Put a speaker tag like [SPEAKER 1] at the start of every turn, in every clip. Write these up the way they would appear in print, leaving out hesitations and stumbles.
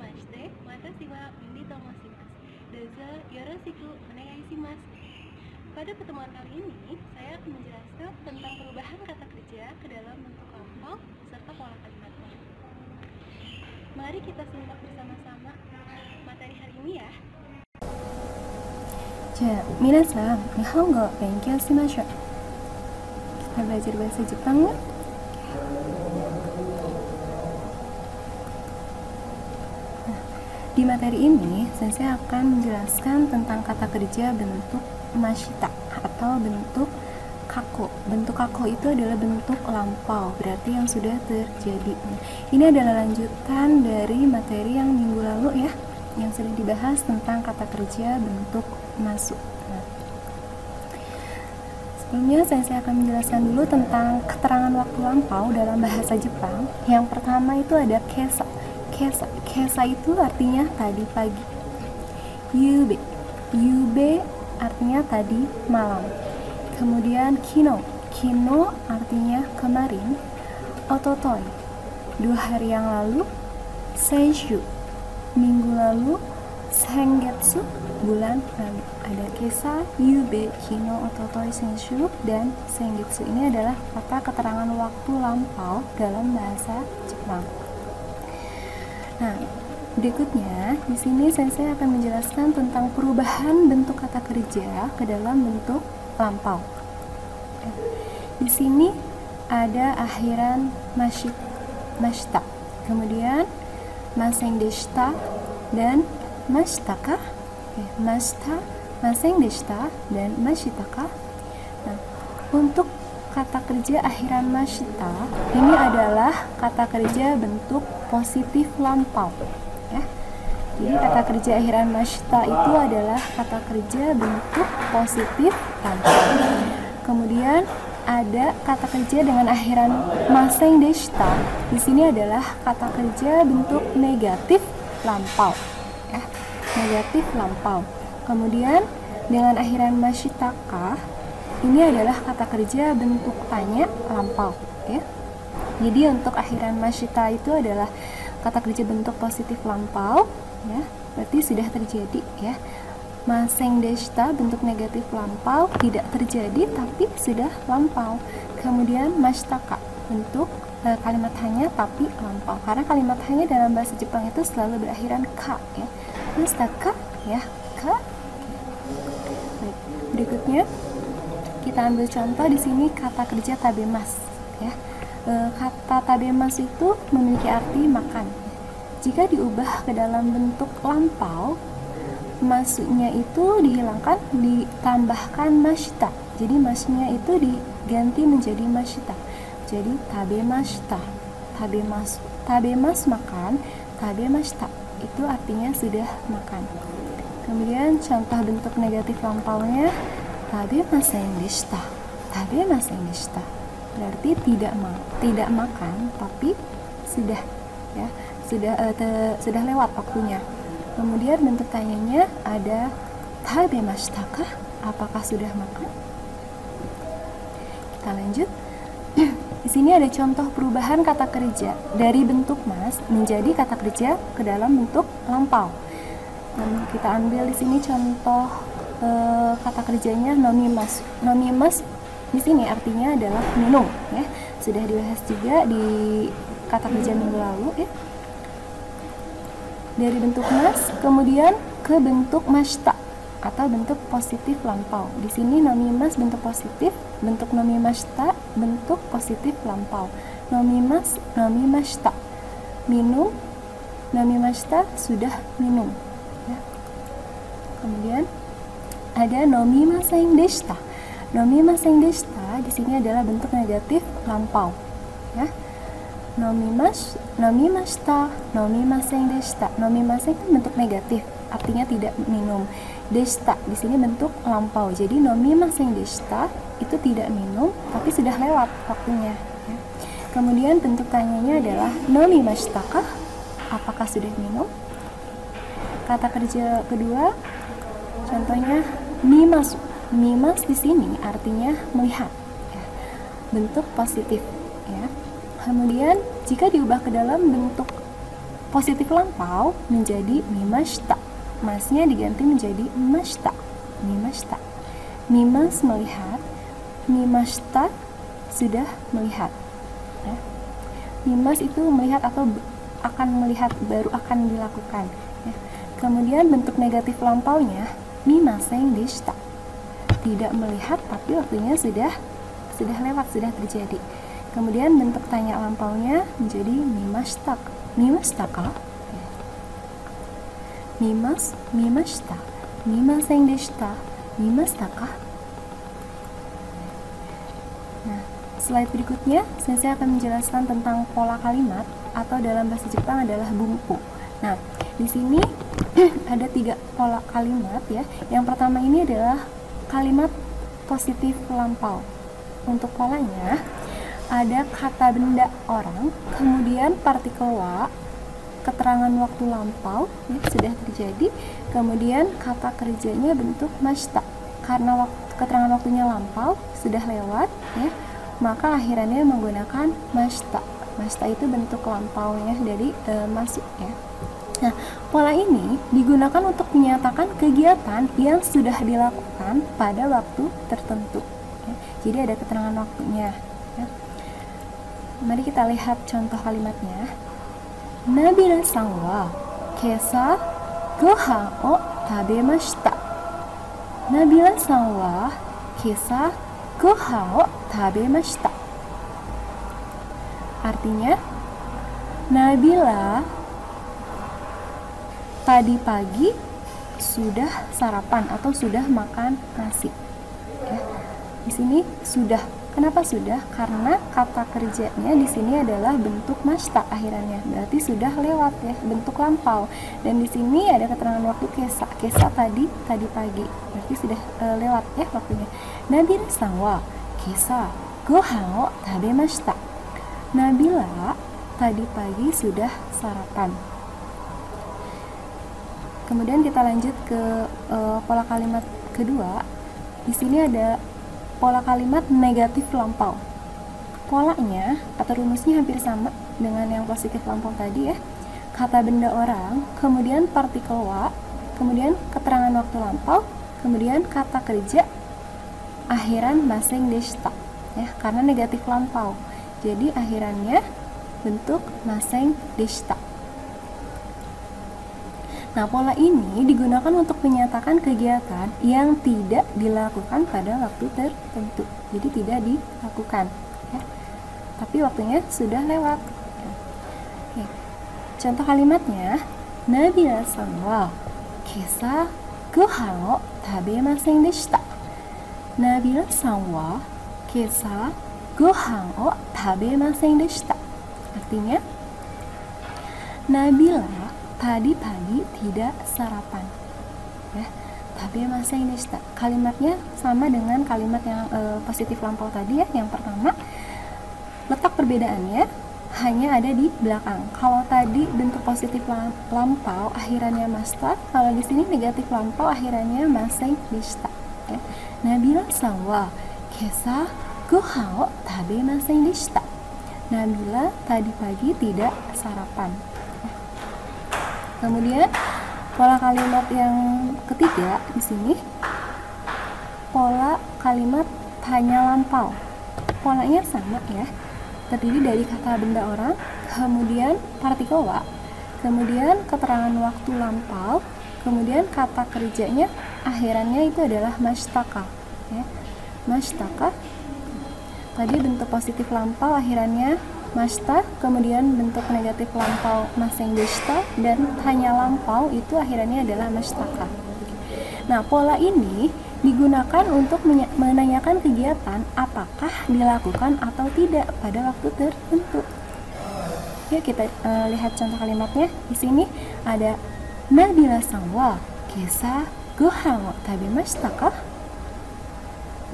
[SPEAKER 1] Namashite, watashi wa Windy Tomasimasu. Dozo yoroshiku onegaishimasu. Pada pertemuan kali ini, saya akan menjelaskan tentang perubahan kata kerja ke dalam bentuk lampau serta pola kalimatnya. Mari kita simak bersama-sama materi hari ini ya.
[SPEAKER 2] じゃあ皆さん、日本語を勉強しましょう。Kita belajar bahasa Jepang ya. Di materi ini, saya akan menjelaskan tentang kata kerja bentuk mashita atau bentuk kako. Bentuk kako itu adalah bentuk lampau, berarti yang sudah terjadi. Ini adalah lanjutan dari materi yang minggu lalu ya, yang sudah dibahas tentang kata kerja bentuk masuk. Sebelumnya saya akan menjelaskan dulu tentang keterangan waktu lampau dalam bahasa Jepang. Yang pertama itu ada kesa. Kesa itu artinya tadi pagi. Yube artinya tadi malam. Kemudian kino artinya kemarin. Ototoi 2 hari yang lalu. Seishu minggu lalu. Sengetsu bulan lalu. Ada kesa, yube, kino, ototoi, seishu, dan sengetsu. Ini adalah kata keterangan waktu lampau dalam bahasa Jepang. Nah, berikutnya di sini saya akan menjelaskan tentang perubahan bentuk kata kerja ke dalam bentuk lampau. Di sini ada akhiran mashita, kemudian maseng deshita dan mashitaka. Mashita, maseng deshita dan mashitaka. Nah, untuk kata kerja akhiran mashita ini adalah kata kerja bentuk positif lampau ya. Jadi kata kerja akhiran mashita itu adalah kata kerja bentuk positif lampau. Kemudian ada kata kerja dengan akhiran maseng deshita. Di sini adalah kata kerja bentuk negatif lampau ya. Negatif lampau. Kemudian dengan akhiran mashitaka ini adalah kata kerja bentuk tanya lampau ya. Jadi untuk akhiran mashita itu adalah kata kerja bentuk positif lampau ya, berarti sudah terjadi ya. Maseng deshita bentuk negatif lampau tidak terjadi tapi sudah lampau. Kemudian mashitaka bentuk kalimat hanya tapi lampau, karena kalimat hanya dalam bahasa Jepang itu selalu berakhiran ka ya. Mashitaka ya, ka. Baik, berikutnya kita ambil contoh di sini kata kerja tabemas ya. Kata tabemas itu memiliki arti makan. Jika diubah ke dalam bentuk lampau, masuknya itu dihilangkan, ditambahkan mashita. Jadi masnya itu diganti menjadi mashita. Jadi tabemashita. Tabemas makan, tabemashita itu artinya sudah makan. Kemudian contoh bentuk negatif lampaunya tabemasen deshita. Tabemasen deshita berarti tidak makan tapi sudah ya, sudah lewat waktunya. Kemudian bentuk tanyanya ada tabemashitaka, apakah sudah makan? Kita lanjut. Di sini ada contoh perubahan kata kerja dari bentuk mas menjadi kata kerja ke dalam bentuk lampau. Dan kita ambil di sini contoh kata kerjanya nomimas. Nomimas di sini artinya adalah minum ya. Sudah dibahas juga di kata kerja minggu lalu ya. Dari bentuk mas kemudian ke bentuk mashita atau bentuk positif lampau. Di sini nomimas bentuk positif, bentuk nomimashita bentuk positif lampau. Nomimas, nomimashita minum, nomimashita sudah minum ya. Kemudian ada nomimasen deshita. Nomimasen deshita di sini adalah bentuk negatif lampau ya. Nomimashita, nomimasen deshita. Nomimasen itu bentuk negatif, artinya tidak minum. Deshita di sini bentuk lampau. Jadi nomimasen deshita itu tidak minum tapi sudah lewat waktunya ya. Kemudian bentuk tanyanya adalah nomimashitaka, apakah sudah minum? Kata kerja kedua contohnya mimasu. Mimas di sini artinya melihat ya. Bentuk positif ya. Kemudian jika diubah ke dalam bentuk positif lampau menjadi mimashita. Masnya diganti menjadi mimashita. Mimashita. Mimas melihat, mimashita sudah melihat. Ya. Mimas itu melihat atau akan melihat, baru akan dilakukan. Ya. Kemudian bentuk negatif lampaunya mimaseng deshita. Tidak melihat tapi waktunya sudah lewat, sudah terjadi. Kemudian bentuk tanya lampaunya menjadi mimashita. Mimashita? Mimashita. Mimaseng deshita. Mimashita? Nah, slide berikutnya saya akan menjelaskan tentang pola kalimat atau dalam bahasa Jepang adalah bumpu. Nah, di sini ada 3 pola kalimat ya. Yang pertama ini adalah kalimat positif lampau. Untuk polanya ada kata benda orang, kemudian partikel wa, keterangan waktu lampau ya, sudah terjadi, kemudian kata kerjanya bentuk mashita. Karena keterangan waktunya lampau sudah lewat ya, maka akhirannya menggunakan mashita. Mashita itu bentuk lampaunya dari masuk ya. Nah, pola ini digunakan untuk menyatakan kegiatan yang sudah dilakukan pada waktu tertentu ya. Jadi ada keterangan waktunya ya. Mari kita lihat contoh kalimatnya. Nabila-san wa kesa gohan o tabemashita. Nabila-san wa kesa gohan o tabemashita. Artinya, Nabila tadi pagi sudah sarapan atau sudah makan nasi. Ya. Di sini sudah. Kenapa sudah? Karena kata kerjanya di sini adalah bentuk mashita akhirannya. Berarti sudah lewat ya, bentuk lampau. Dan di sini ada keterangan waktu kesa. Kesa tadi pagi. Berarti sudah lewat ya waktunya. Nabila-san wa kesa gohan o tabemashita. Nabila tadi pagi sudah sarapan. Kemudian kita lanjut ke pola kalimat kedua. Di sini ada pola kalimat negatif lampau. Polanya atau rumusnya hampir sama dengan yang positif lampau tadi ya. Kata benda orang, kemudian partikel wa, kemudian keterangan waktu lampau, kemudian kata kerja, akhiran maseng deshita ya, karena negatif lampau. Jadi akhirannya bentuk maseng deshita. Nah, pola ini digunakan untuk menyatakan kegiatan yang tidak dilakukan pada waktu tertentu. Jadi tidak dilakukan, ya. Tapi waktunya sudah lewat. Ya. Oke. Contoh kalimatnya, Nabila-san wa kesa gohan o tabemasen deshita. Nabila-san wa kesa gohan o tabemasen deshita. Artinya, Nabila tadi pagi tidak sarapan ya, tapi masih ini kalimatnya sama dengan kalimat yang positif lampau tadi ya. Yang pertama, letak perbedaannya hanya ada di belakang. Kalau tadi bentuk positif lampau akhirannya masta, kalau di sini negatif lampau akhirannya masih deshita ya. Nabila-san wa kesa gohan o tabemasen deshita. Nabila tadi pagi tidak sarapan. Kemudian pola kalimat yang ketiga di sini pola kalimat tanya lampau. Polanya sama ya, terdiri dari kata benda orang, kemudian partikel wa, kemudian keterangan waktu lampau, kemudian kata kerjanya akhirannya itu adalah mashitaka ya. Mashitaka tadi bentuk positif lampau akhirannya mashita, kemudian bentuk negatif lampau maseng deshita, dan hanya lampau itu akhirannya adalah mashitaka. Nah, pola ini digunakan untuk menanyakan kegiatan apakah dilakukan atau tidak pada waktu tertentu. Ya, kita lihat contoh kalimatnya. Di sini ada Nabila-san wa kesa gohan o tabemashita ka?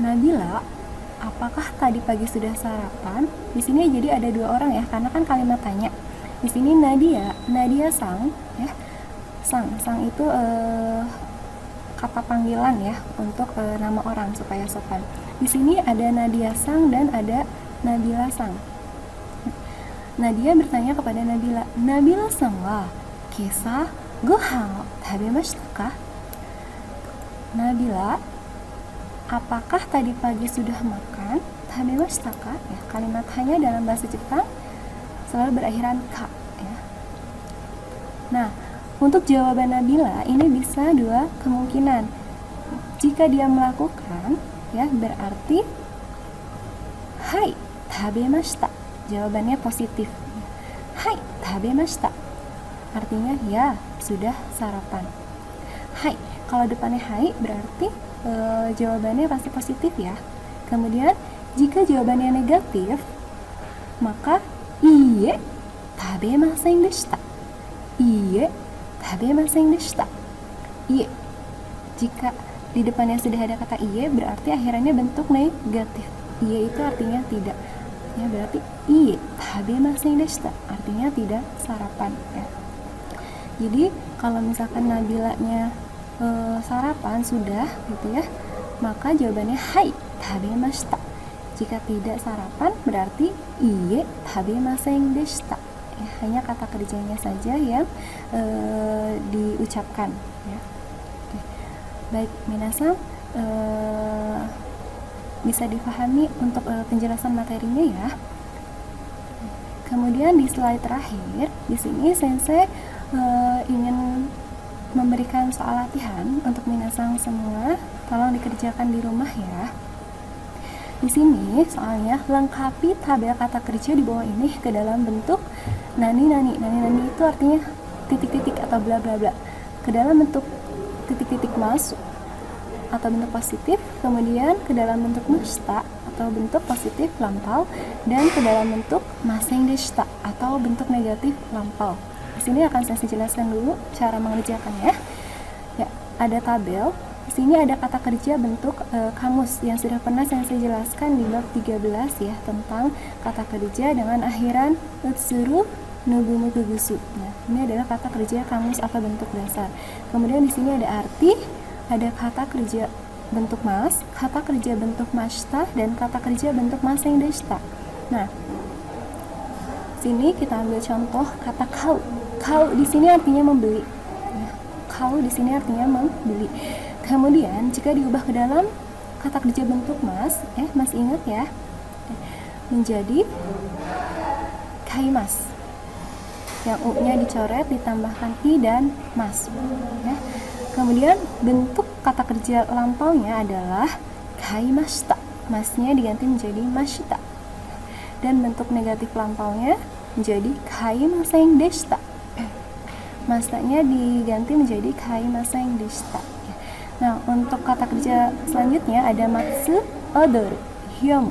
[SPEAKER 2] Nabila, apakah tadi pagi sudah sarapan? Di sini jadi ada 2 orang ya, karena kan kalimat tanya. Di sini Nadia sang ya. Sang itu kata panggilan ya untuk nama orang supaya sopan. Di sini ada Nadia sang dan ada Nabila sang. Nadia bertanya kepada Nabila, Nabila-san, kesa gohan tabemashita ka? Nabila, apakah tadi pagi sudah makan? Tabemashita ka? Ya, kalimat hanya dalam bahasa Jepang selalu berakhiran ka. Ya. Nah, untuk jawaban Nabila ini bisa dua kemungkinan. Jika dia melakukan, ya berarti hai tabemashita. Jawabannya positif. Hai tabemashita. Artinya ya sudah sarapan. Hai, kalau depannya hai berarti jawabannya pasti positif ya. Kemudian jika jawabannya negatif, maka iie tabemasen deshita. Iie tabemasen deshita. Iie. Jika di depannya sudah ada kata iye berarti akhirannya bentuk negatif. Iye itu artinya tidak. Ya berarti iye tabemasen deshita artinya tidak sarapan ya. Jadi kalau misalkan Nabilanya sarapan sudah gitu ya, maka jawabannya hai tabemashita. Jika tidak sarapan berarti iye tabemasen deshita. Ya, hanya kata kerjanya saja yang diucapkan ya. Oke. Baik, minasan bisa dipahami untuk penjelasan materinya ya. Kemudian di slide terakhir di sini sensei ingin memberikan soal latihan untuk minasan semua, tolong dikerjakan di rumah ya. Di sini soalnya lengkapi tabel kata kerja di bawah ini ke dalam bentuk nani-nani. Nani-nani itu artinya titik-titik atau bla bla bla. Ke dalam bentuk titik-titik masuk atau bentuk positif, kemudian ke dalam bentuk mashita atau bentuk positif lampau, dan ke dalam bentuk masen deshita atau bentuk negatif lampau. Di sini akan saya jelaskan dulu cara mengerjakannya. Ya, ada tabel. Di sini ada kata kerja bentuk kamus yang sudah pernah saya jelaskan di bab 13 ya, tentang kata kerja dengan akhiran utsuru nubumu kugusu. Nah, ini adalah kata kerja kamus atau bentuk dasar. Kemudian di sini ada arti, ada kata kerja bentuk mas, kata kerja bentuk mashita, dan kata kerja bentuk masen deshita. Nah, sini kita ambil contoh kata kau. Kau di sini artinya membeli. Ya, kau di sini artinya membeli. Kemudian jika diubah ke dalam kata kerja bentuk mas, masih ingat ya? Menjadi kaimas. Yang u-nya dicoret, ditambahkan i dan mas. Ya. Kemudian bentuk kata kerja lampaunya adalah kaimashita. Masnya diganti menjadi mashita. Dan bentuk negatif lampaunya menjadi kaimasen deshita. Masanya diganti menjadi kaimasen deshita. Nah, untuk kata kerja selanjutnya ada matsu, odoru, hyomu,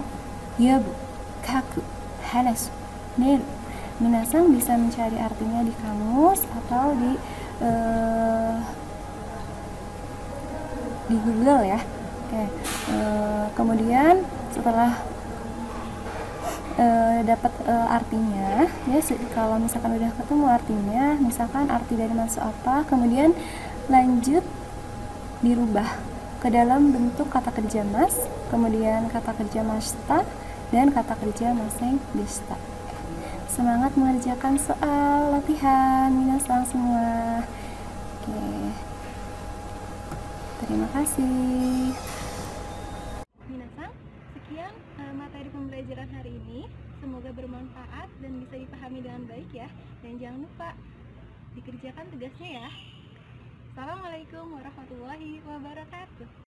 [SPEAKER 2] yobu, kaku, hanasu, neru. Minasan bisa mencari artinya di kamus atau di Google ya. Oke. Kemudian setelah dapat artinya ya, kalau misalkan udah ketemu artinya, misalkan arti dari matsu apa, kemudian lanjut dirubah ke dalam bentuk kata kerja mas, kemudian kata kerja mashita, dan kata kerja masen deshita. Semangat mengerjakan soal latihan minasan semua. Oke. Terima kasih.
[SPEAKER 1] Minasan, sekian materi pembelajaran hari ini. Semoga bermanfaat dan bisa dipahami dengan baik ya. Dan jangan lupa dikerjakan tugasnya ya. Assalamualaikum warahmatullahi wabarakatuh.